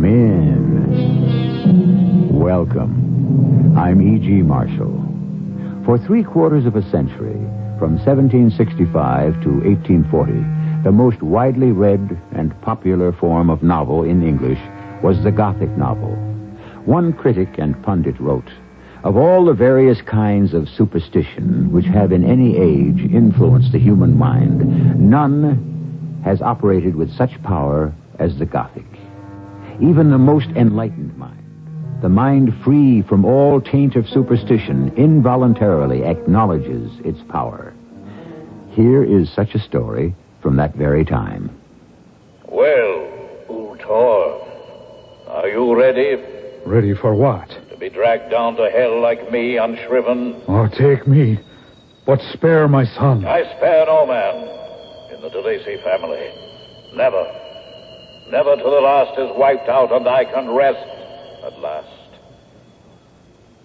Come in. Welcome. I'm E.G. Marshall. For 3/4 of a century, from 1765 to 1840, the most widely read and popular form of novel in English was the Gothic novel. One critic and pundit wrote, "Of all the various kinds of superstition which have in any age influenced the human mind, none has operated with such power as the Gothic. Even the most enlightened mind, the mind free from all taint of superstition, involuntarily acknowledges its power." Here is such a story from that very time. Well, Uthor, are you ready? Ready for what? To be dragged down to hell like me, unshriven? Oh, take me, but spare my son. I spare no man in the DeLacy family. Never. Never till the last is wiped out and I can rest at last.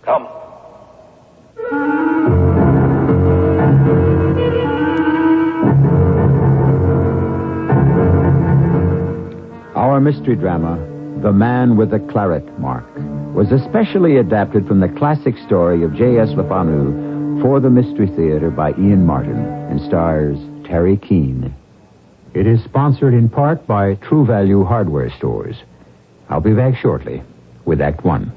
Come. Our mystery drama, The Man with the Claret Mark, was especially adapted from the classic story of J.S. Le Fanu for the Mystery Theater by Ian Martin and stars Teri Keane. It is sponsored in part by True Value Hardware Stores. I'll be back shortly with Act One.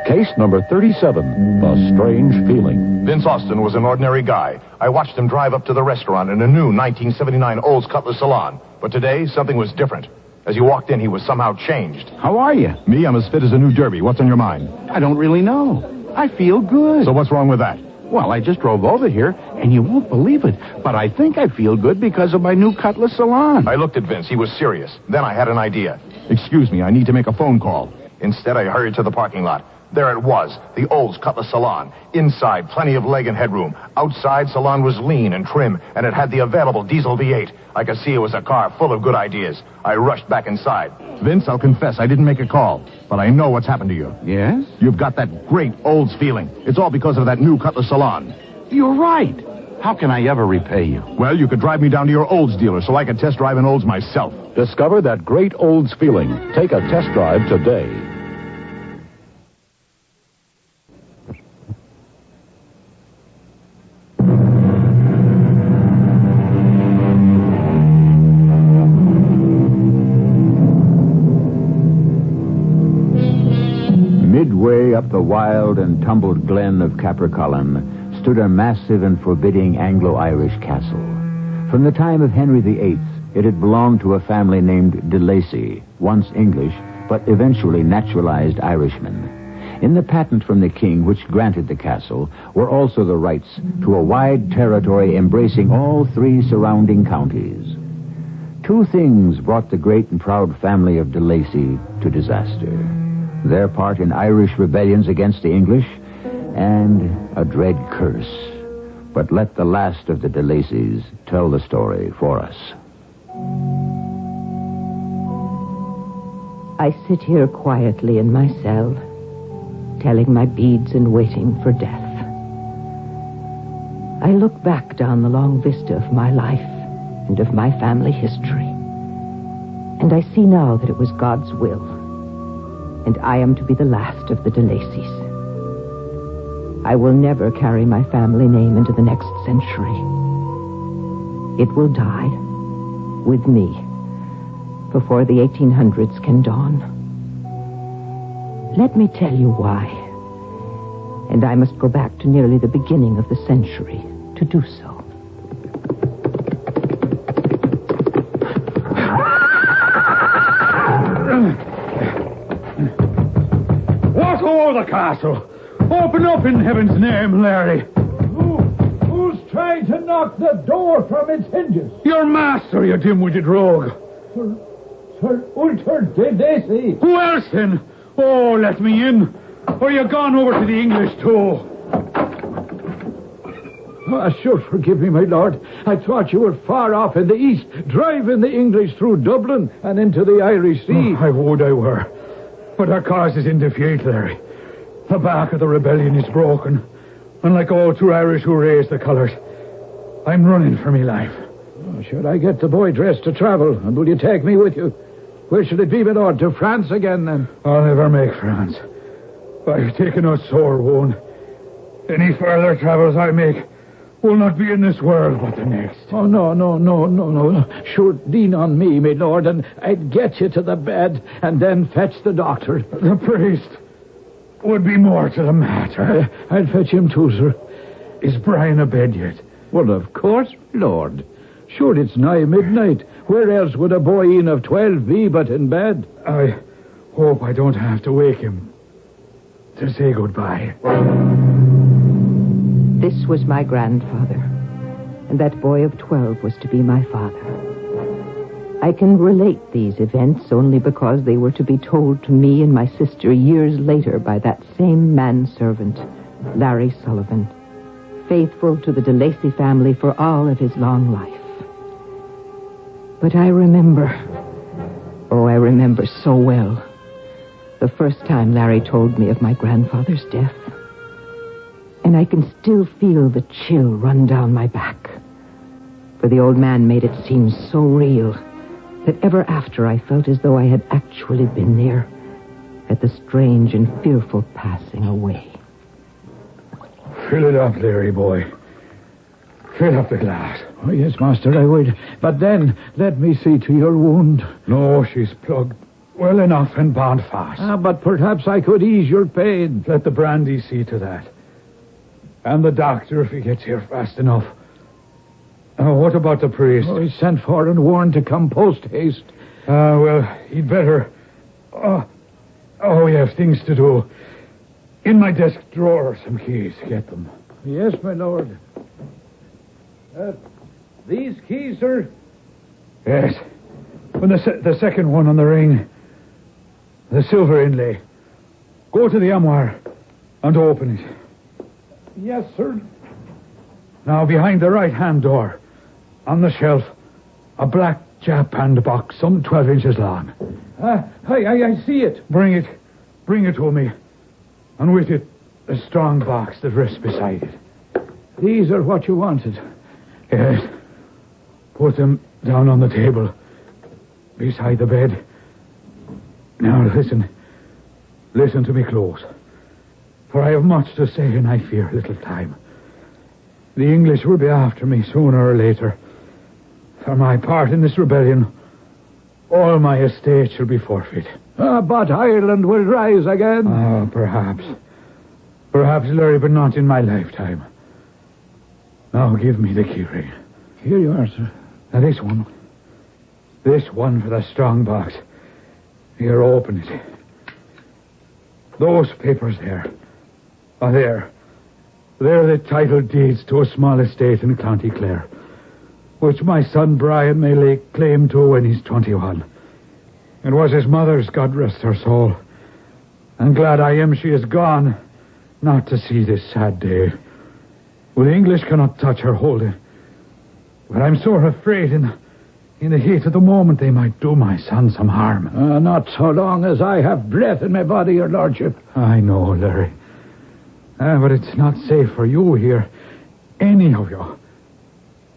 Case number 37, The Strange Feeling. Vince Austin was an ordinary guy. I watched him drive up to the restaurant in a new 1979 Olds Cutlass salon. But today, something was different. As he walked in, he was somehow changed. How are you? Me, I'm as fit as a new derby. What's on your mind? I don't really know. I feel good. So what's wrong with that? Well, I just drove over here, and you won't believe it, but I think I feel good because of my new Cutlass salon. I looked at Vince. He was serious. Then I had an idea. Excuse me, I need to make a phone call. Instead, I hurried to the parking lot. There it was, the Olds Cutlass salon. Inside, plenty of leg and headroom. Outside, salon was lean and trim, and it had the available diesel V8. I could see it was a car full of good ideas. I rushed back inside. Vince, I'll confess, I didn't make a call, but I know what's happened to you. Yes? You've got that great Olds feeling. It's all because of that new Cutlass salon. You're right. How can I ever repay you? Well, you could drive me down to your Olds dealer so I could test drive an Olds myself. Discover that great Olds feeling. Take a test drive today. Midway up the wild and tumbled glen of Capricolin stood a massive and forbidding Anglo-Irish castle. From the time of Henry VIII, it had belonged to a family named DeLacy, once English, but eventually naturalized Irishmen. In the patent from the king which granted the castle were also the rights to a wide territory embracing all 3 surrounding counties. 2 things brought the great and proud family of DeLacy to disaster: their part in Irish rebellions against the English, and a dread curse. But let the last of the DeLacys tell the story for us. I sit here quietly in my cell, telling my beads and waiting for death. I look back down the long vista of my life and of my family history, and I see now that it was God's will, and I am to be the last of the DeLacys. I will never carry my family name into the next century. It will die with me before the 1800s can dawn. Let me tell you why. And I must go back to nearly the beginning of the century to do so. What o'er the castle? Open up in heaven's name, Larry. Who's trying to knock the door from its hinges? Your master, you dim-witted rogue. Sir Ulter DeLacy. Who else, then? Oh, let me in. Or you gone over to the English, too? Sure, forgive me, my lord. I thought you were far off in the east, driving the English through Dublin and into the Irish Sea. I would I were. But our cause is in defeat, Larry. The back of the rebellion is broken. Unlike all true Irish who raise the colours, I'm running for me life. Oh, should I get the boy dressed to travel? And will you take me with you? Where should it be, my lord? To France again, then? I'll never make France. I've taken a sore wound. Any further travels I make will not be in this world, but the next. Oh, no. Sure, lean on me, my lord, and I'd get you to the bed and then fetch the doctor. The priest would be more to the matter. I'll fetch him too, sir. Is Brian abed yet? Well, of course, Lord. Sure, it's nigh midnight. Where else would a boy in of 12 be but in bed? I hope I don't have to wake him to say goodbye. This was my grandfather, and that boy of 12 was to be my father. I can relate these events only because they were to be told to me and my sister years later by that same manservant, Larry Sullivan, faithful to the DeLacy family for all of his long life. But I remember so well, the first time Larry told me of my grandfather's death. And I can still feel the chill run down my back. For the old man made it seem so real that ever after I felt as though I had actually been there at the strange and fearful passing away. Fill it up, Larry boy. Fill up the glass. Oh, yes, master, I would. But then, let me see to your wound. No, she's plugged well enough and bound fast. But perhaps I could ease your pain. Let the brandy see to that. And the doctor, if he gets here fast enough. What about the priest? Oh, he's sent for and warned to come post-haste. Well, he'd better... we have things to do. In my desk drawer are some keys. Get them. Yes, my lord. These keys, sir? Yes. And the second one on the ring. The silver inlay. Go to the armoire and open it. Yes, sir. Now, behind the right-hand door, on the shelf, a black japanned box, some 12 inches long. I see it. Bring it to me. And with it, a strong box that rests beside it. These are what you wanted. Yes. Put them down on the table, beside the bed. Now, listen. Listen to me close. For I have much to say, and I fear little time. The English will be after me sooner or later. For my part in this rebellion, all my estate shall be forfeit. But Ireland will rise again. Perhaps. Perhaps, Larry, but not in my lifetime. Now, give me the key ring. Here you are, sir. Now, this one. This one for the strong box. Here, open it. Those papers there. There. They're the title deeds to a small estate in County Clare, which my son Brian may lay claim to when he's 21. It was his mother's, God rest her soul. And glad I am she is gone, not to see this sad day. Well, the English cannot touch her holding. But I'm sore afraid in the heat of the moment they might do my son some harm. Not so long as I have breath in my body, your lordship. I know, Larry. But it's not safe for you here. Any of you.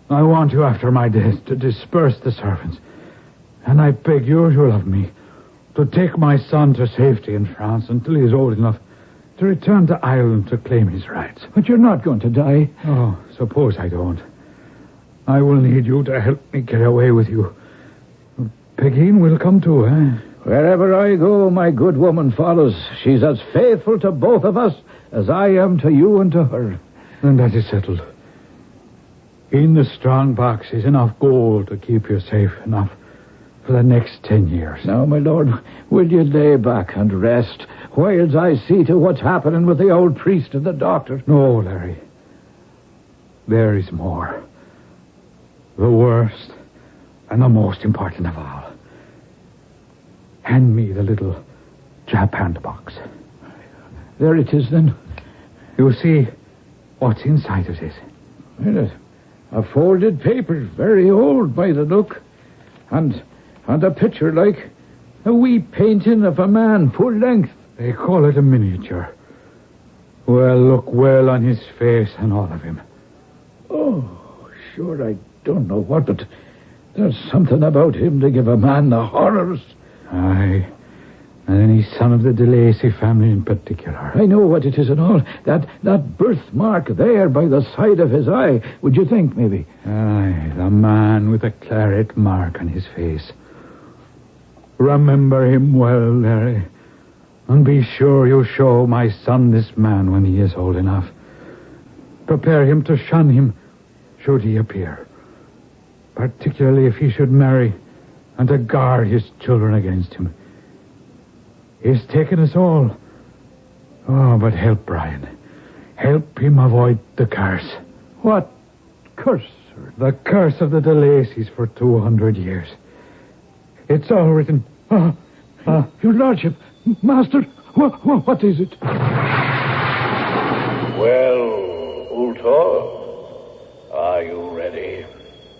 I want you after my death to disperse the servants. And I beg you of me to take my son to safety in France until he is old enough to return to Ireland to claim his rights. But you're not going to die. Oh, suppose I don't. I will need you to help me get away with you. Pegeen will come too, eh? Wherever I go, my good woman follows. She's as faithful to both of us as I am to you and to her. Then that is settled. In the strong box is enough gold to keep you safe enough for the next 10 years. Now, my lord, will you lay back and rest whiles I see to what's happening with the old priest and the doctor? No, Larry. There is more. The worst and the most important of all. Hand me the little japanned box. There it is, then. You see what's inside of it. A folded paper, very old by the look. And a picture like a wee painting of a man, full length. They call it a miniature. Well, look well on his face and all of him. Oh, sure, I don't know what, but there's something about him to give a man the horrors. Aye. And any son of the DeLacy family in particular. I know what it is and all. That birthmark there by the side of his eye, would you think, maybe? Aye, the man with the Claret Mark on his face. Remember him well, Larry. And be sure you show my son this man when he is old enough. Prepare him to shun him, should he appear. Particularly if he should marry, and to guard his children against him. He's taken us all. Oh, but help Brian. Help him avoid the curse. What curse, sir? The curse of the DeLacy's for 200 years. It's all written. Your Lordship, Master, what is it? Well, Ultor, are you ready?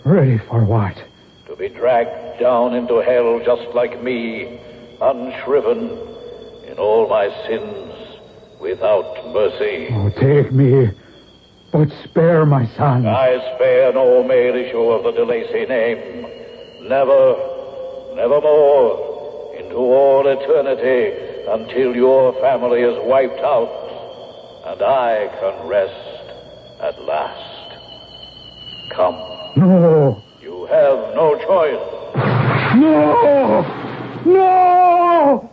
Ready for what? To be dragged down into hell just like me, unshriven, in all my sins, without mercy. Oh, take me, but spare my son. I spare no male issue of the DeLacy name. Never more, into all eternity, until your family is wiped out, and I can rest at last. Come. No. You have no choice. No! No!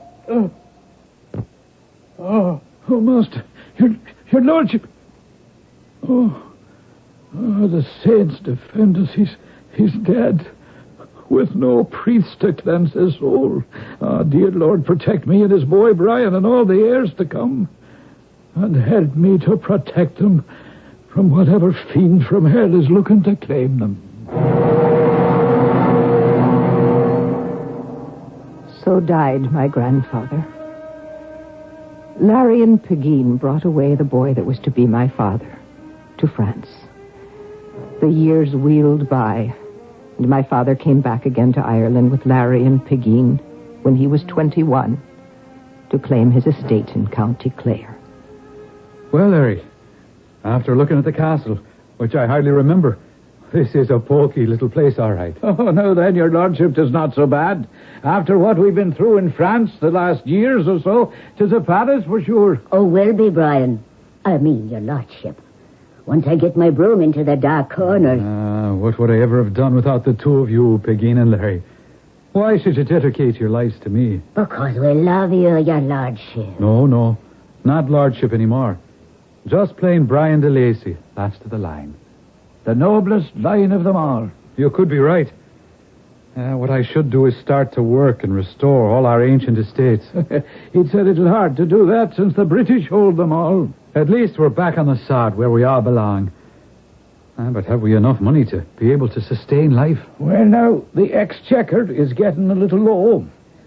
Oh, Master, your Lordship. Oh, the saints defend us. He's dead. With no priest to cleanse his soul. Dear Lord, protect me and his boy Brian and all the heirs to come. And help me to protect them from whatever fiend from hell is looking to claim them. So died my grandfather. Larry and Pegeen brought away the boy that was to be my father to France. The years wheeled by, and my father came back again to Ireland with Larry and Pegeen when he was 21 to claim his estate in County Clare. Well, Larry, after looking at the castle, which I hardly remember, this is a poky little place, all right. Oh, no, then, your Lordship, 'tis not so bad. After what we've been through in France the last years or so, 'tis a palace for sure. Oh, will be, Brian. I mean, your Lordship. Once I get my broom into the dark corners. What would I ever have done without the two of you, Pegeen and Larry? Why should you dedicate your lives to me? Because we love you, your Lordship. No, not Lordship anymore. Just plain Brian DeLacy, last of the line. The noblest line of them all. You could be right. What I should do is start to work and restore all our ancient estates. It's a little hard to do that since the British hold them all. At least we're back on the sod where we all belong. But have we enough money to be able to sustain life? Well, now, the exchequer is getting a little low.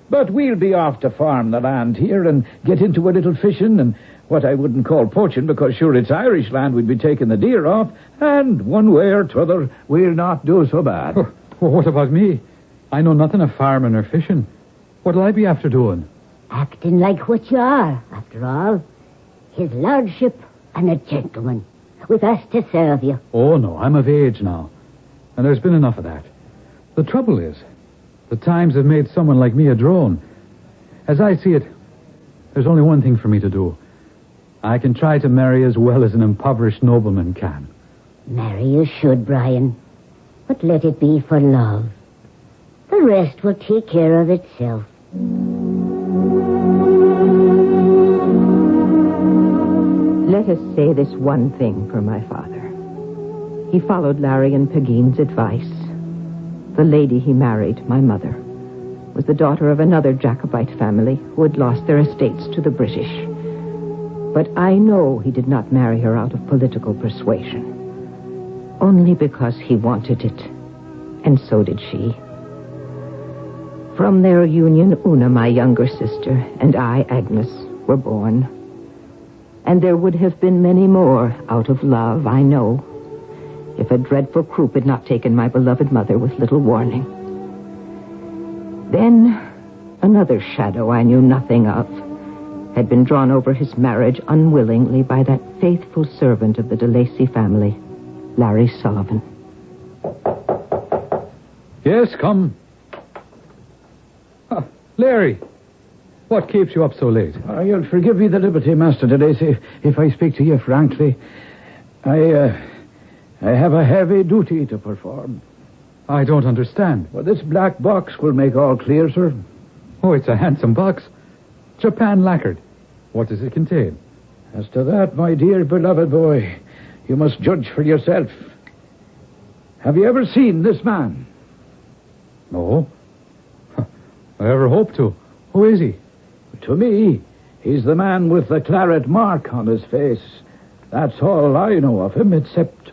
But we'll be off to farm the land here and get into a little fishing and what I wouldn't call poaching, because sure it's Irish land we'd be taking the deer off, and one way or t'other we'll not do so bad. Well, what about me? I know nothing of farming or fishing. What'll I be after doing? Acting like what you are, after all. His Lordship and a gentleman, with us to serve you. Oh, no, I'm of age now. And there's been enough of that. The trouble is, the times have made someone like me a drone. As I see it, there's only one thing for me to do. I can try to marry as well as an impoverished nobleman can. Marry you should, Brian. But let it be for love. The rest will take care of itself. Let us say this one thing for my father. He followed Larry and Pegeen's advice. The lady he married, my mother, was the daughter of another Jacobite family who had lost their estates to the British. But I know he did not marry her out of political persuasion. Only because he wanted it. And so did she. From their union, Una, my younger sister, and I, Agnes, were born. And there would have been many more out of love, I know, if a dreadful croup had not taken my beloved mother with little warning. Then, another shadow I knew nothing of had been drawn over his marriage unwillingly by that faithful servant of the DeLacy family, Larry Sullivan. Yes, come. Larry, what keeps you up so late? You'll forgive me the liberty, Master DeLacy, if I speak to you frankly. I have a heavy duty to perform. I don't understand. Well, this black box will make all clear, sir. Oh, it's a handsome box. Japan lacquered. What does it contain? As to that, my dear beloved boy, you must judge for yourself. Have you ever seen this man? No. I ever hope to. Who is he? To me, he's the man with the Claret Mark on his face. That's all I know of him, except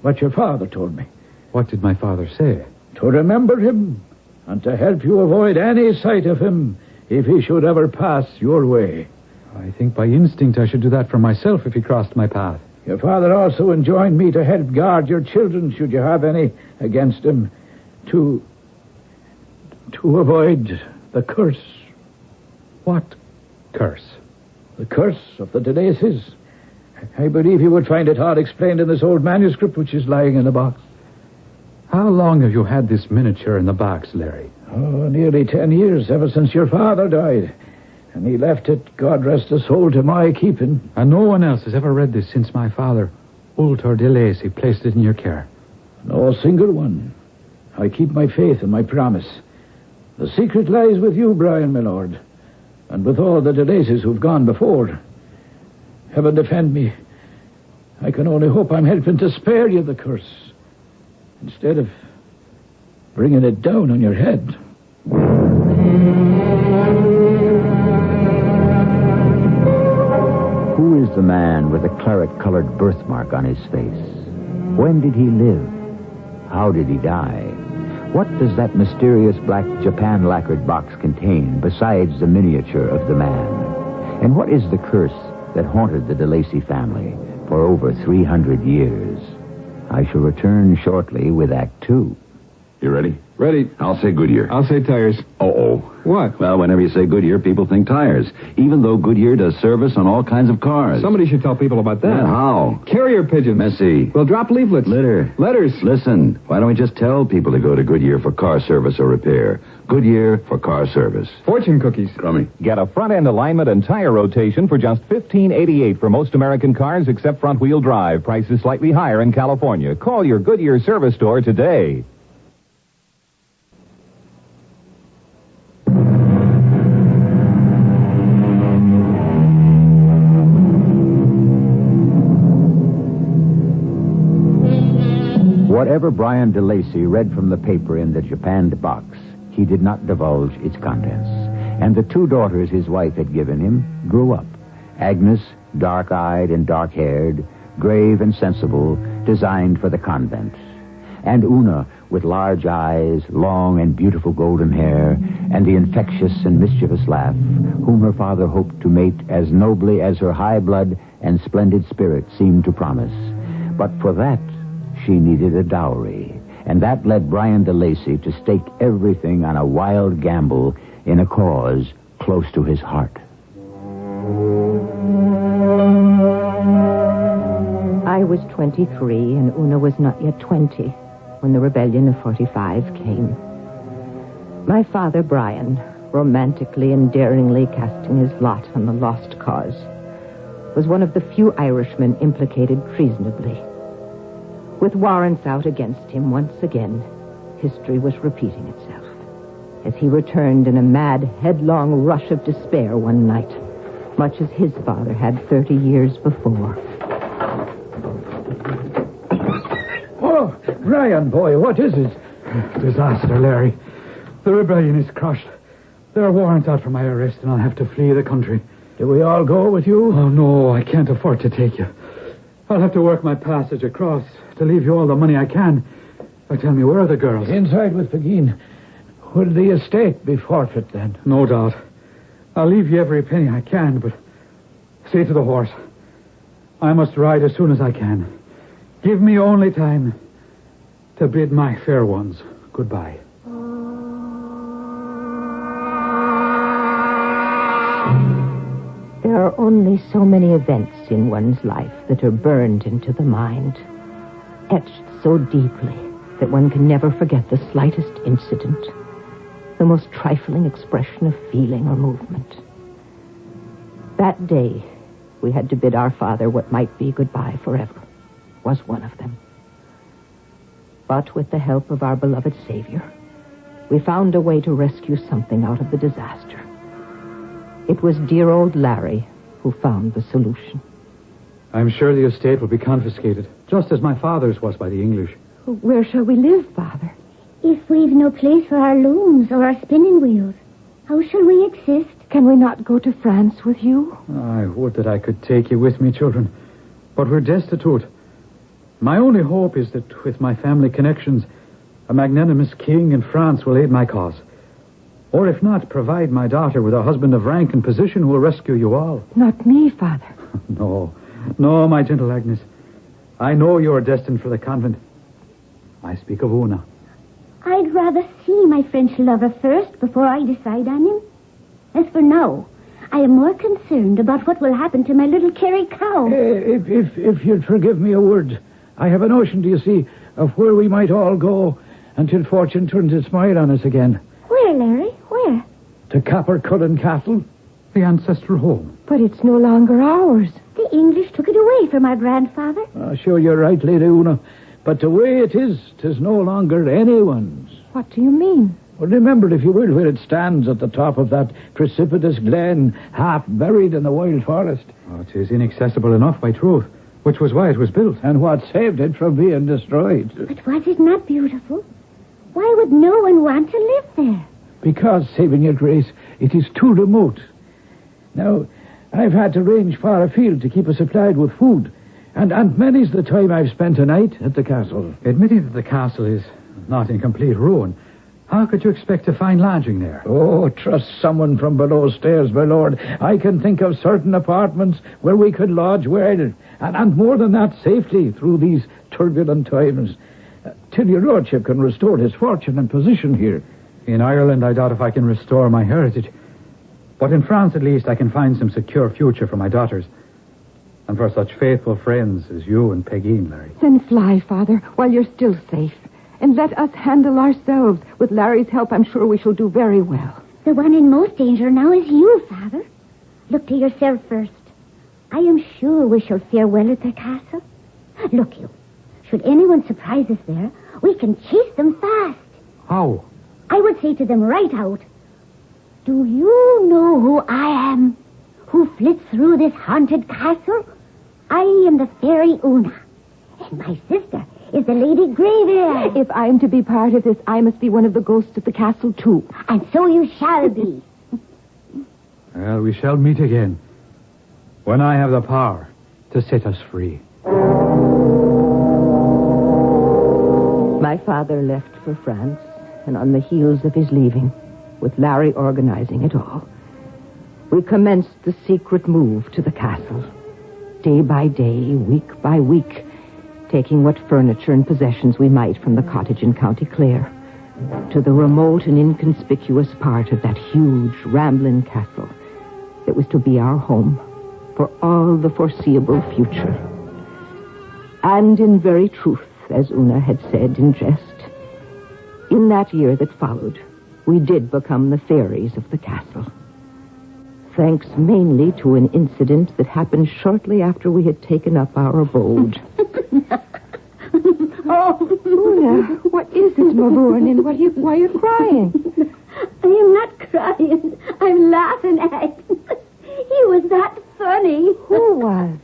what your father told me. What did my father say? To remember him, and to help you avoid any sight of him if he should ever pass your way. I think by instinct I should do that for myself if he crossed my path. Your father also enjoined me to help guard your children, should you have any, against him, to avoid the curse. What curse? The curse of the DeLacy's. I believe you would find it all explained in this old manuscript which is lying in the box. How long have you had this miniature in the box, Larry? Oh, nearly 10 years, ever since your father died. And he left it, God rest his soul, to my keeping. And no one else has ever read this since my father, Ultor DeLacy, placed it in your care? No single one. I keep my faith and my promise. The secret lies with you, Brian, my lord. And with all the DeLacy's who've gone before. Heaven defend me. I can only hope I'm helping to spare you the curse, instead of bringing it down on your head. Who is the man with the claret-colored birthmark on his face? When did he live? How did he die? What does that mysterious black Japan lacquered box contain besides the miniature of the man? And what is the curse that haunted the DeLacy family for over 300 years? I shall return shortly with Act 2. You ready? Ready. I'll say Goodyear. I'll say tires. Uh-oh. What? Well, whenever you say Goodyear, people think tires. Even though Goodyear does service on all kinds of cars. Somebody should tell people about that. Yeah, how? Carrier pigeons. Messy. We'll drop leaflets. Litter. Letters. Listen, why don't we just tell people to go to Goodyear for car service or repair? Goodyear for car service. Fortune cookies. Crummy. Get a front-end alignment and tire rotation for just $15.88 for most American cars except front-wheel drive. Price is slightly higher in California. Call your Goodyear service store today. Whatever Brian DeLacy read from the paper in the japanned box, he did not divulge its contents. And the two daughters his wife had given him grew up. Agnes, dark-eyed and dark-haired, grave and sensible, designed for the convent. And Una, with large eyes, long and beautiful golden hair, and the infectious and mischievous laugh, whom her father hoped to mate as nobly as her high blood and splendid spirit seemed to promise. But for that, she needed a dowry, and that led Brian DeLacy to stake everything on a wild gamble in a cause close to his heart. I was 23, and Una was not yet 20 when the rebellion of 45 came. My father, Brian, romantically and daringly casting his lot on the lost cause, was one of the few Irishmen implicated treasonably. With warrants out against him once again, history was repeating itself as he returned in a mad, headlong rush of despair one night, much as his father had 30 years before. Oh, Brian, boy, what is it? Disaster, Larry. The rebellion is crushed. There are warrants out for my arrest, and I'll have to flee the country. Do we all go with you? Oh, no, I can't afford to take you. I'll have to work my passage across to leave you all the money I can. Now tell me, where are the girls? Inside with Keane. Will the estate be forfeit, then? No doubt. I'll leave you every penny I can, but say to the horse, I must ride as soon as I can. Give me only time to bid my fair ones goodbye. There are only so many events in one's life that are burned into the mind, etched so deeply that one can never forget the slightest incident, the most trifling expression of feeling or movement. That day, we had to bid our father what might be goodbye forever, was one of them. But with the help of our beloved Savior, we found a way to rescue something out of the disaster. It was dear old Larry who found the solution. I'm sure the estate will be confiscated, just as my father's was by the English. Where shall we live, Father? If we've no place for our looms or our spinning wheels, how shall we exist? Can we not go to France with you? I would that I could take you with me, children. But we're destitute. My only hope is that with my family connections, a magnanimous king in France will aid my cause. Or if not, provide my daughter with a husband of rank and position who will rescue you all. Not me, Father. No, my gentle Agnes. I know you are destined for the convent. I speak of Una. I'd rather see my French lover first before I decide on him. As for now, I am more concerned about what will happen to my little Kerry cow. If you'd forgive me a word, I have a notion, do you see, of where we might all go until fortune turns its smile on us again. Where, Larry? Where? To Cappercullen Castle. The ancestral home. But it's no longer ours. The English took it away from our grandfather. Sure, you're right, Lady Una. But the way it is, 'tis no longer anyone's. What do you mean? Well, remember, if you will, where it stands at the top of that precipitous glen, half buried in the wild forest. Oh, it is inaccessible enough by truth, which was why it was built. And what saved it from being destroyed. But was it not beautiful? Why would no one want to live there? Because, saving your grace, it is too remote. Now, I've had to range far afield to keep us supplied with food. And many's the time I've spent a night at the castle. Admitting that the castle is not in complete ruin, how could you expect to find lodging there? Oh, trust someone from below stairs, my lord. I can think of certain apartments where we could lodge well, and more than that, safely through these turbulent times, till your lordship can restore his fortune and position here. In Ireland, I doubt if I can restore my heritage. But in France, at least, I can find some secure future for my daughters. And for such faithful friends as you and Peggy, Larry. Then fly, Father, while you're still safe. And let us handle ourselves. With Larry's help, I'm sure we shall do very well. The one in most danger now is you, Father. Look to yourself first. I am sure we shall fare well at the castle. Look, you. Should anyone surprise us there, we can chase them fast. How? I would say to them right out, do you know who I am? Who flits through this haunted castle? I am the fairy Una. And my sister is the Lady Greyveil. If I'm to be part of this, I must be one of the ghosts of the castle, too. And so you shall be. Well, we shall meet again. When I have the power to set us free. My father left for France, and on the heels of his leaving, with Larry organizing it all, we commenced the secret move to the castle. Day by day, week by week, taking what furniture and possessions we might from the cottage in County Clare to the remote and inconspicuous part of that huge, rambling castle that was to be our home for all the foreseeable future. And in very truth, as Una had said in jest, in that year that followed, we did become the fairies of the castle. Thanks mainly to an incident that happened shortly after we had taken up our abode. Oh, Una, what is it, my boy? And why are you crying? I am not crying. I'm laughing at him. He was that funny. Who was?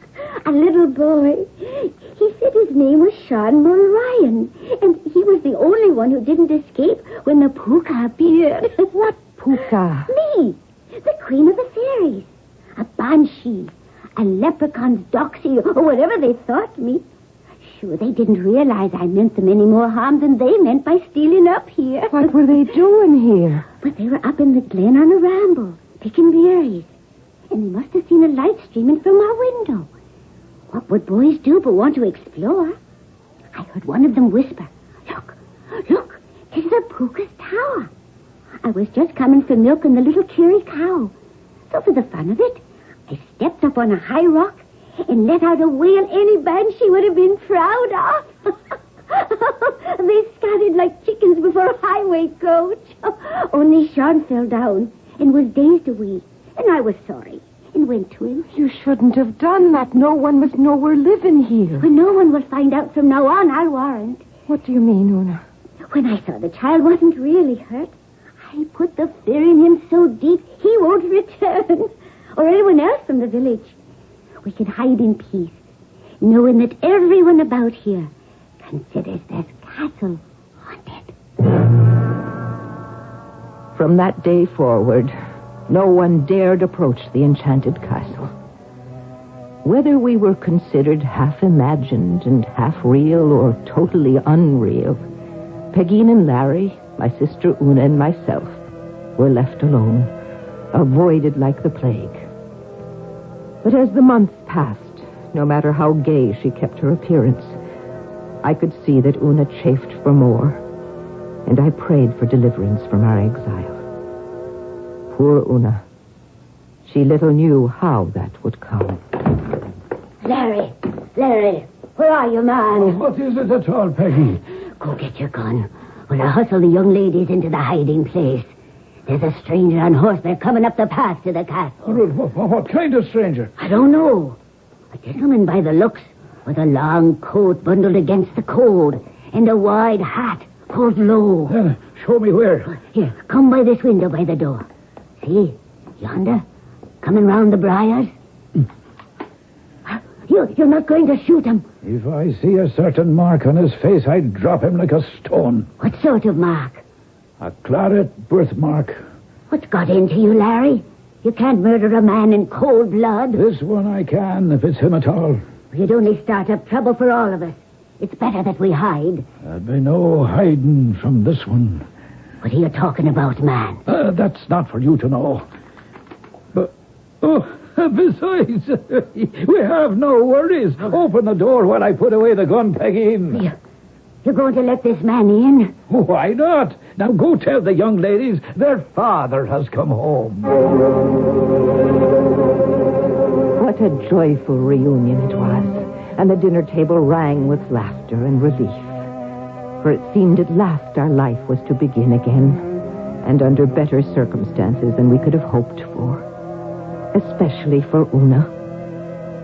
A little boy. He said his name was Sean Mulryan, and he was the only one who didn't escape when the Pooka appeared. What Pooka? Me, the queen of the fairies. A banshee, a leprechaun's doxy, or whatever they thought me. Sure, they didn't realize I meant them any more harm than they meant by stealing up here. What were they doing here? But they were up in the glen on a ramble, picking berries. And they must have seen a light streaming from our window. What would boys do but want to explore? I heard one of them whisper, Look, this is a Pooka's tower. I was just coming for milk and the little Kerry cow. So for the fun of it, I stepped up on a high rock and let out a wail any banshee would have been proud of. They started like chickens before a highway coach. Only Sean fell down and was dazed away. And I was sorry and went to him. You shouldn't have done that. No one must know we're living here. Well, no one will find out from now on, I'll warrant. What do you mean, Una? When I saw the child wasn't really hurt, I put the fear in him so deep he won't return. Or anyone else from the village. We can hide in peace, knowing that everyone about here considers this castle haunted. From that day forward, no one dared approach the enchanted castle. Whether we were considered half imagined and half real or totally unreal, Pegeen and Larry, my sister Una, and myself were left alone, avoided like the plague. But as the months passed, no matter how gay she kept her appearance, I could see that Una chafed for more, and I prayed for deliverance from our exile. Poor Una. She little knew how that would come. Larry, where are you, man? What is it at all, Peggy? Go get your gun. We'll hustle the young ladies into the hiding place. There's a stranger on horseback coming up the path to the castle. What kind of stranger? I don't know. A gentleman by the looks, with a long coat bundled against the cold, and a wide hat pulled low. Show me where. Here, come by this window by the door. See, yonder, coming round the briars. You're not going to shoot him. If I see a certain mark on his face, I'd drop him like a stone. What sort of mark? A Claret birthmark. What's got into you, Larry? You can't murder a man in cold blood. This one I can, if it's him at all. You'd only start up trouble for all of us. It's better that we hide. There'll be no hiding from this one. What are you talking about, man? That's not for you to know. But, besides, we have no worries. Open the door while I put away the gun, Peggy. You're going to let this man in? Why not? Now go tell the young ladies their father has come home. What a joyful reunion it was, and the dinner table rang with laughter and relief. For it seemed at last our life was to begin again, and under better circumstances than we could have hoped for. Especially for Una.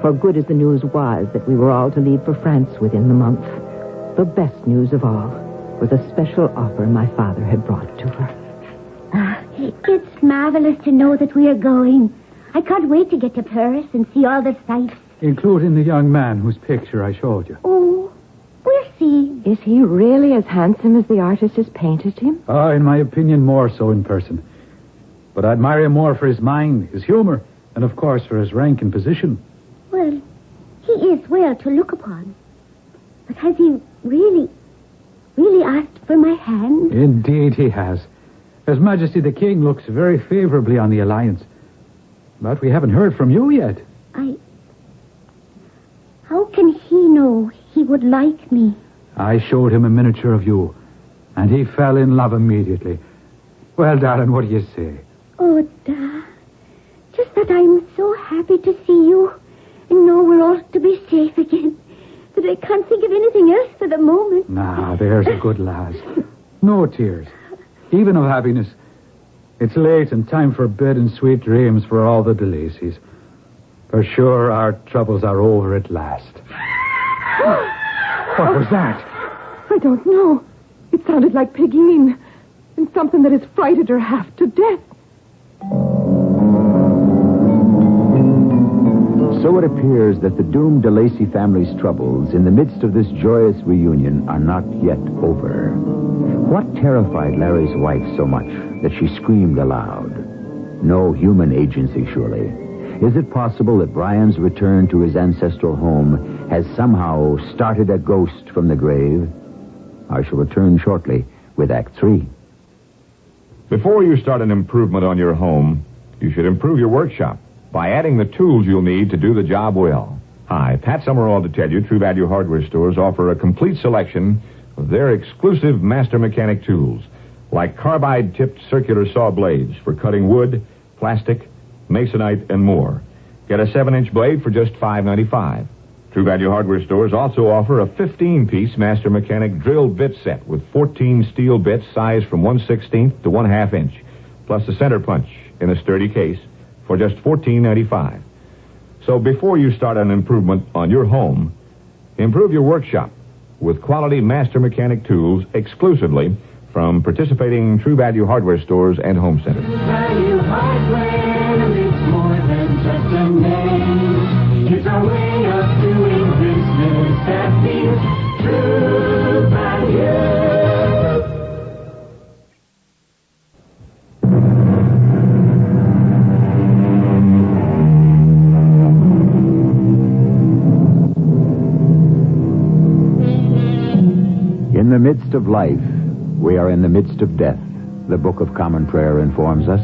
For good as the news was that we were all to leave for France within the month, the best news of all was a special offer my father had brought to her. It's marvelous to know that we are going. I can't wait to get to Paris and see all the sights. Including the young man whose picture I showed you. Oh, we'll see. Is he really as handsome as the artist has painted him? In my opinion, more so in person. But I admire him more for his mind, his humor, and of course for his rank and position. Well, he is well to look upon. But has he really asked for my hand? Indeed he has. His Majesty the King looks very favorably on the alliance. But we haven't heard from you yet. How can he know he would like me? I showed him a miniature of you, and he fell in love immediately. Well, darling, what do you say? Oh, Da. Just that I'm so happy to see you and know we're all to be safe again that I can't think of anything else for the moment. Now, there's a good lass. No tears, even of happiness. It's late and time for bed and sweet dreams for all the DeLacy's. For sure, our troubles are over at last. What was that? I don't know. It sounded like Pegeen, and something that has frightened her half to death. So it appears that the doomed DeLacy family's troubles in the midst of this joyous reunion are not yet over. What terrified Larry's wife so much that she screamed aloud? No human agency, surely. Is it possible that Brian's return to his ancestral home has somehow started a ghost from the grave? I shall return shortly with Act 3. Before you start an improvement on your home, you should improve your workshop by adding the tools you'll need to do the job well. Hi, Pat Summerall to tell you True Value Hardware stores offer a complete selection of their exclusive master mechanic tools, like carbide-tipped circular saw blades for cutting wood, plastic, masonite, and more. Get a 7-inch blade for just $5.95. True Value Hardware stores also offer a 15-piece Master Mechanic drill bit set with 14 steel bits sized from 1/16 to 1/2 inch, plus a center punch in a sturdy case for just $14.95. So before you start an improvement on your home, improve your workshop with quality Master Mechanic tools exclusively from participating True Value Hardware stores and home centers. Value Hardware, it's more than just a name. It's a way of doing business that means True Value. In the midst of life, we are in the midst of death, the Book of Common Prayer informs us.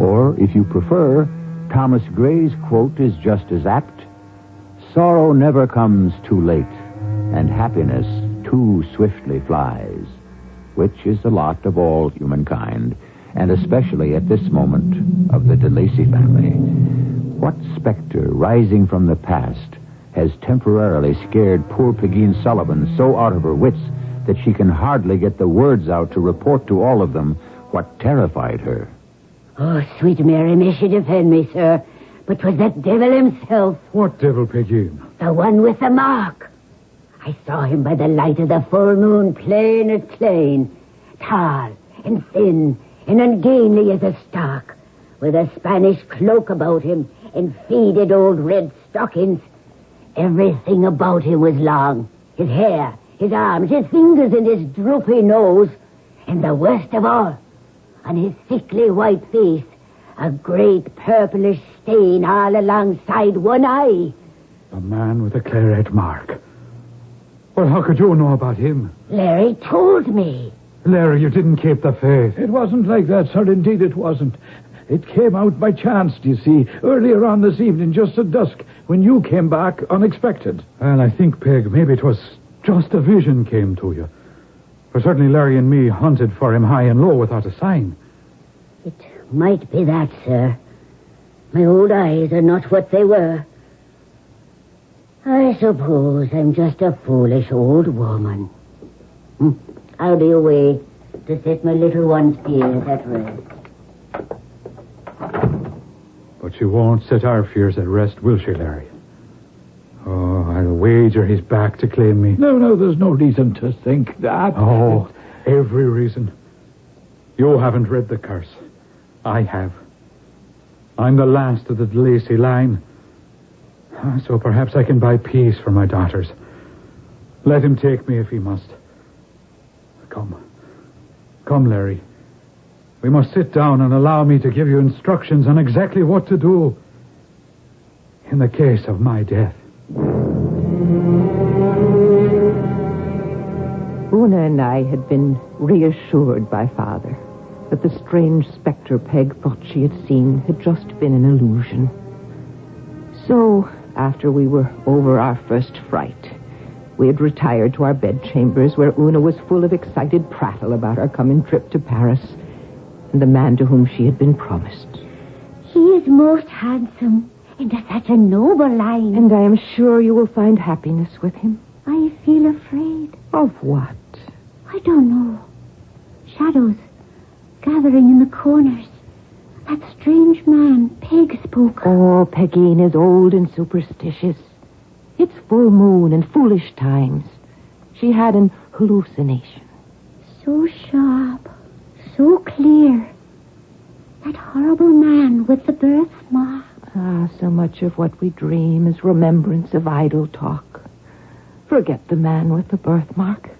Or, if you prefer, Thomas Gray's quote is just as apt. Sorrow never comes too late, and happiness too swiftly flies, which is the lot of all humankind, and especially at this moment of the DeLacy family. What specter rising from the past has temporarily scared poor Pegeen Sullivan so out of her wits that she can hardly get the words out to report to all of them what terrified her? Oh, sweet Mary, may she defend me, sir. But 'twas that devil himself. What devil, Pegeen? The one with the mark. I saw him by the light of the full moon, plain as plain. Tall and thin and ungainly as a stalk, with a Spanish cloak about him and faded old red stockings. Everything about him was long. His hair, his arms, his fingers, and his droopy nose. And the worst of all, on his sickly white face, a great purplish stain all alongside one eye. The man with the Claret Mark. Well, how could you know about him? Larry told me. Larry, you didn't keep the faith. It wasn't like that, sir. Indeed it wasn't. It came out by chance, do you see, earlier on this evening, just at dusk, when you came back unexpected. Well, I think, Peg, maybe it was just a vision came to you. For certainly Larry and me hunted for him high and low without a sign. It might be that, sir. My old eyes are not what they were. I suppose I'm just a foolish old woman. I'll be away to set my little one's fears at rest. But she won't set our fears at rest, will she, Larry? Oh, I'll wager he's back to claim me. No, there's no reason to think that. Oh, every reason. You haven't read the curse. I have. I'm the last of the DeLacy line. So perhaps I can buy peace for my daughters. Let him take me if he must. Come, Larry. We must sit down and allow me to give you instructions on exactly what to do in the case of my death. Una and I had been reassured by Father that the strange specter Peg thought she had seen had just been an illusion. So, after we were over our first fright, we had retired to our bedchambers where Una was full of excited prattle about our coming trip to Paris and the man to whom she had been promised. He is most handsome and of such a noble line. And I am sure you will find happiness with him. I feel afraid. Of what? I don't know. Shadows gathering in the corners. That strange man Peg spoke of. Oh, Pegeen is old and superstitious. It's full moon and foolish times. She had an hallucination. So sharp, so clear. That horrible man with the birthmark. Ah, so much of what we dream is remembrance of idle talk. Forget the man with the birthmark.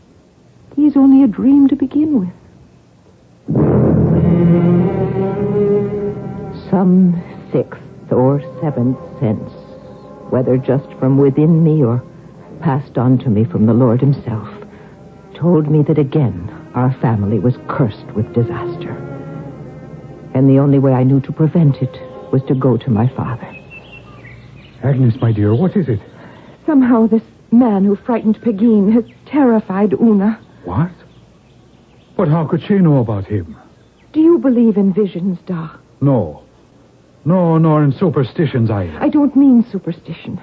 He's only a dream to begin with. Some 6th or 7th sense, whether just from within me or passed on to me from the Lord himself, told me that again our family was cursed with disaster. And the only way I knew to prevent it was to go to my father. Agnes, my dear, what is it? Somehow this man who frightened Pegeen has terrified Una. What? But how could she know about him? Do you believe in visions, Da? No, nor in superstitions either. I don't mean superstition.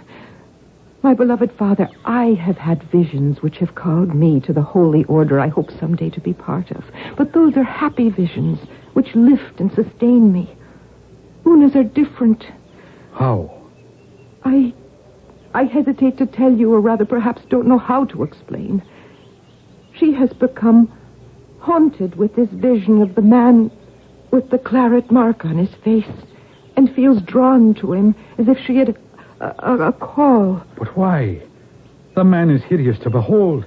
My beloved father, I have had visions which have called me to the holy order I hope someday to be part of. But those are happy visions which lift and sustain me. Una's are different. How? I hesitate to tell you, or rather perhaps don't know how to explain. She has become haunted with this vision of the man with the claret mark on his face and feels drawn to him as if she had a call. But why? The man is hideous to behold,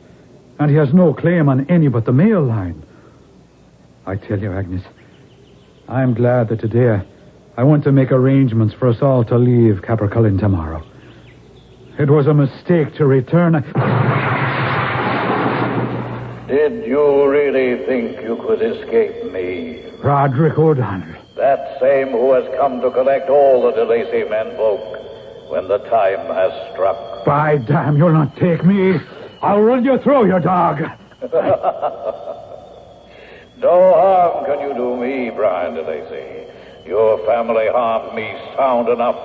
and he has no claim on any but the male line. I tell you, Agnes, I'm glad that today I want to make arrangements for us all to leave Capercullen tomorrow. It was a mistake to return. Did you really think you could escape me? Roderick O'Donnell. That same who has come to collect all the DeLacy menfolk when the time has struck. By damn, you'll not take me. I'll run you through, you dog. No harm can you do me, Brian DeLacy. Your family harmed me sound enough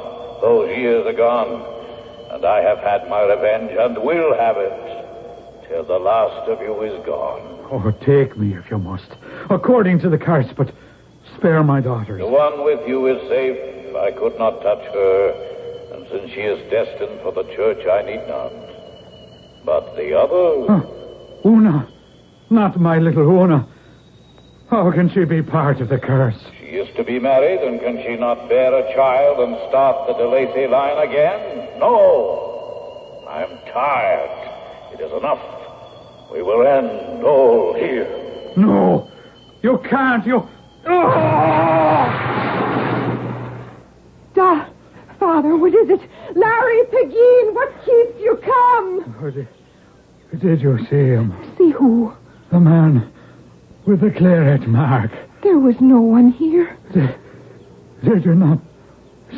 those years agone. And I have had my revenge and will have it till the last of you is gone. Oh, take me if you must, according to the carts, but spare my daughters. The one with you is safe. I could not touch her, and since she is destined for the church, I need not. But the other... Una. Not my little Una. How can she be part of the curse? She is to be married, and can she not bear a child and start the DeLacy line again? No. I'm tired. It is enough. We will end all here. No. You can't. Father, what is it? Larry Pegeen, what keeps you? Come. Did you see him? See who? The man with the Claret Mark. There was no one here. Did you not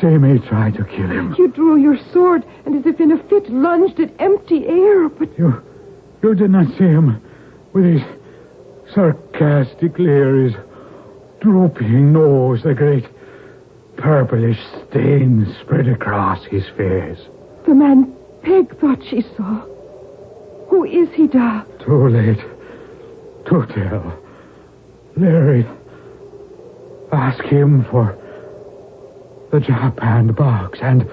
see me try to kill him? You drew your sword and as if in a fit lunged at empty air, but... You did not see him with his sarcastic leer, his drooping nose, the great purplish stain spread across his face. The man Peg thought she saw. Who is he, Da? Too late to tell. Larry, ask him for the Japan box and...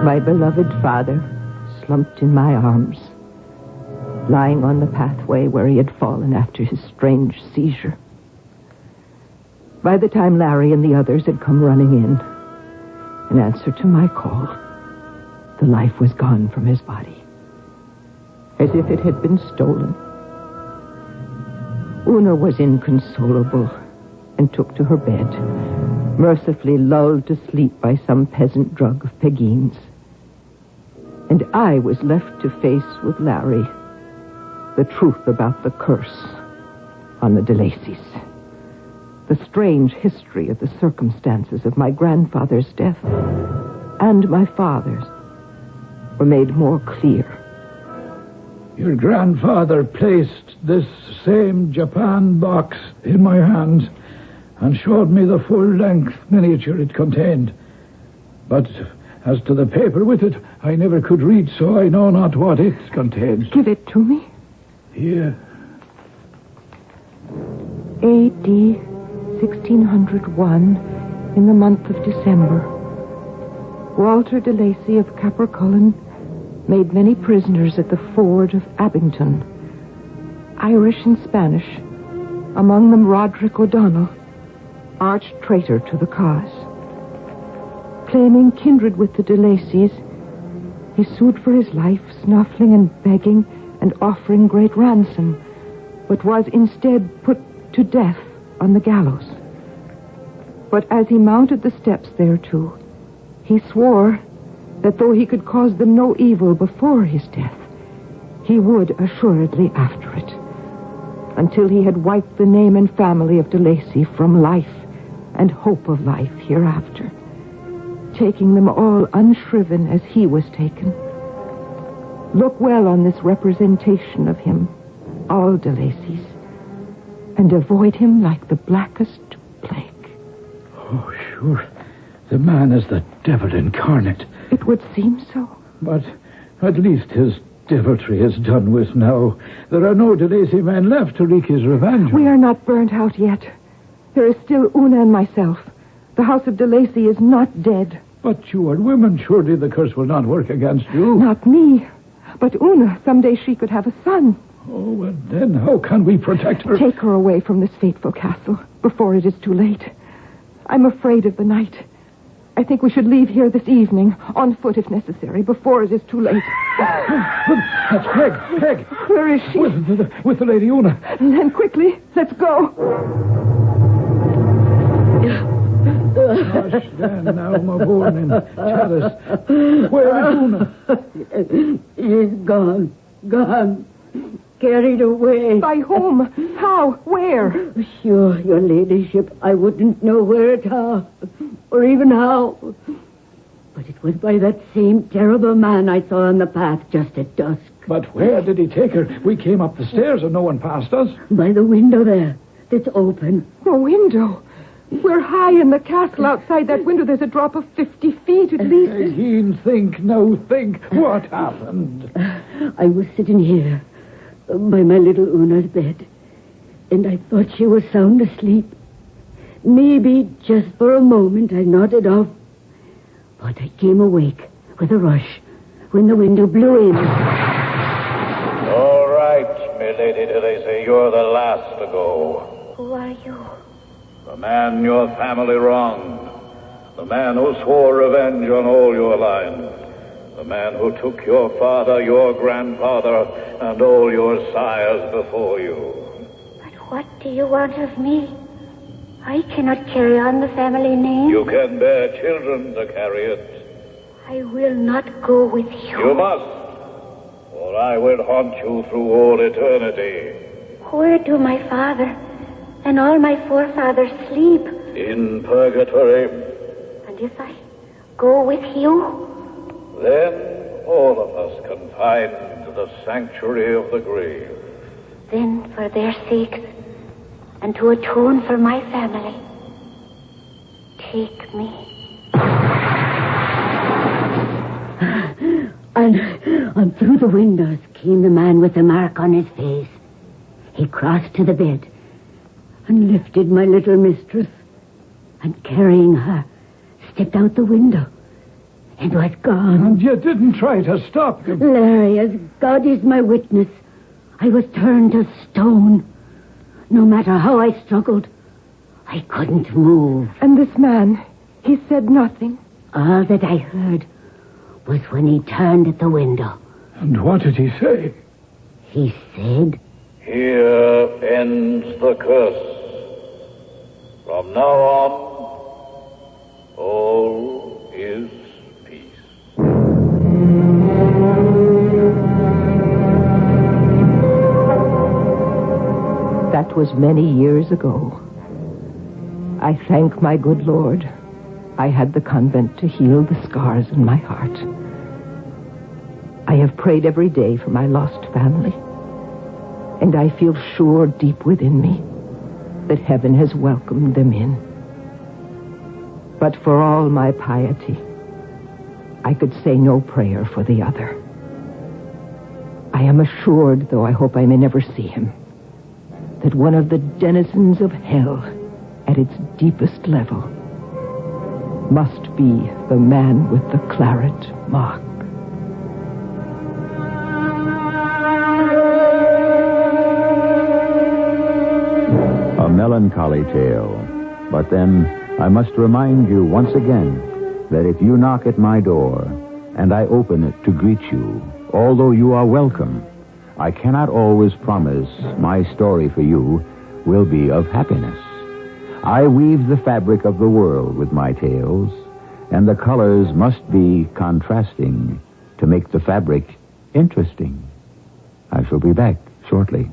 My beloved father slumped in my arms, lying on the pathway where he had fallen after his strange seizure. By the time Larry and the others had come running in answer to my call, the life was gone from his body, as if it had been stolen. Una was inconsolable and took to her bed, mercifully lulled to sleep by some peasant drug of Pegeen's. And I was left to face with Larry the truth about the curse on the DeLacy's. The strange history of the circumstances of my grandfather's death and my father's were made more clear. Your grandfather placed this same Japan box in my hands and showed me the full-length miniature it contained. But as to the paper with it, I never could read, so I know not what it contains. Give it to me. Here. A.D. 1601, in the month of December, Walter DeLacy of Capercullen made many prisoners at the ford of Abington, Irish and Spanish, among them Roderick O'Donnell, arch traitor to the cause. Claiming kindred with the DeLacy's, he sued for his life, snuffling and begging and offering great ransom, but was instead put to death on the gallows. But as he mounted the steps thereto, he swore that though he could cause them no evil before his death, he would assuredly after it, until he had wiped the name and family of DeLacy from life and hope of life hereafter, taking them all unshriven as he was taken. Look well on this representation of him, all DeLacy's, and avoid him like the blackest plague. Oh, sure. The man is the devil incarnate. It would seem so. But at least his deviltry is done with now. There are no DeLacy men left to wreak his revenge. We are not burnt out yet. There is still Una and myself. The house of DeLacy is not dead. But you are women. Surely the curse will not work against you. Not me. But Una, someday she could have a son. Oh, and then how can we protect her? Take her away from this fateful castle before it is too late. I'm afraid of the night. I think we should leave here this evening, on foot if necessary, before it is too late. That's Peg. Where is she? With the Lady Una. Then quickly, let's go. Hush, then, now, my warning. Tell us, where is Una? She's gone. Carried away. By whom? How? Where? Sure, your ladyship, I wouldn't know where at all, or even how. But it was by that same terrible man I saw on the path just at dusk. But where did he take her? We came up the stairs and no one passed us. By the window there. It's open. The window? We're high in the castle. Outside that window there's a drop of 50 feet at least. Keane, think. What happened? I was sitting here by my little Una's bed, and I thought she was sound asleep. Maybe just for a moment I nodded off, but I came awake with a rush when the window blew in. All right, milady DeLacy, you're the last to go. Who are you? The man your family wronged. The man who swore revenge on all your line. The man who took your father, your grandfather, and all your sires before you. But what do you want of me? I cannot carry on the family name. You can bear children to carry it. I will not go with you. You must, or I will haunt you through all eternity. Where do my father and all my forefathers sleep? In purgatory. And if I go with you? Then all of us can find the sanctuary of the grave. Then, for their sakes, and to atone for my family, take me. And through the windows came the man with the mark on his face. He crossed to the bed and lifted my little mistress, and carrying her, stepped out the window and was gone. And you didn't try to stop him. Larry, as God is my witness, I was turned to stone. No matter how I struggled, I couldn't move. And this man, he said nothing? All that I heard was when he turned at the window. And what did he say? He said, "Here ends the curse. From now on, all is peace." That was many years ago. I thank my good Lord I had the convent to heal the scars in my heart. I have prayed every day for my lost family, and I feel sure deep within me that heaven has welcomed them in. But for all my piety, I could say no prayer for the other. I am assured, though I hope I may never see him, that one of the denizens of hell at its deepest level must be the man with the Claret Mark. A melancholy tale. But then I must remind you once again that if you knock at my door and I open it to greet you, although you are welcome, I cannot always promise my story for you will be of happiness. I weave the fabric of the world with my tales, and the colors must be contrasting to make the fabric interesting. I shall be back shortly.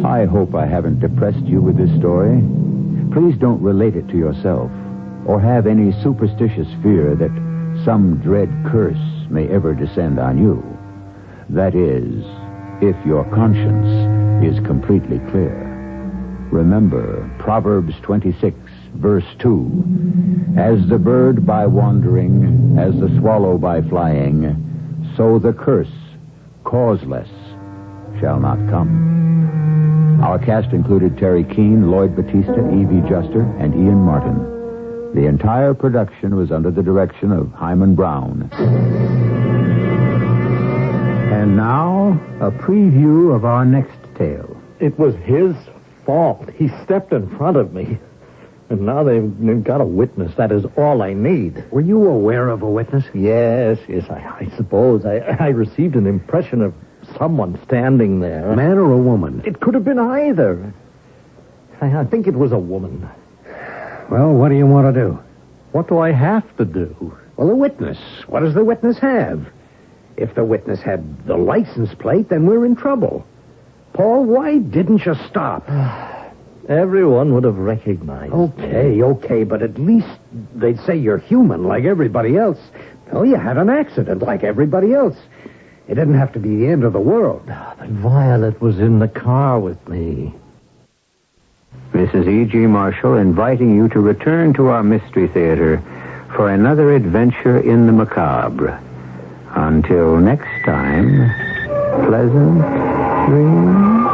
I hope I haven't depressed you with this story. Please don't relate it to yourself. or have any superstitious fear that some dread curse may ever descend on you. That is, if your conscience is completely clear. Remember Proverbs 26, verse 2. As the bird by wandering, as the swallow by flying, so the curse, causeless, shall not come. Our cast included Teri Keane, Lloyd Battista, Evie Juster, and Ian Martin. The entire production was under the direction of Hyman Brown. And now, a preview of our next tale. It was his fault. He stepped in front of me. And now they've got a witness. That is all I need. Were you aware of a witness? Yes, I suppose. I received an impression of someone standing there. A man or a woman? It could have been either. I think it was a woman. Well, what do you want to do? What do I have to do? Well, a witness. What does the witness have? If the witness had the license plate, then we're in trouble. Paul, why didn't you stop? Everyone would have recognized. Okay, but at least they'd say you're human like everybody else. Well, you had an accident like everybody else. It didn't have to be the end of the world. But Violet was in the car with me. This is E.G. Marshall inviting you to return to our Mystery Theater for another adventure in the macabre. Until next time, pleasant dreams.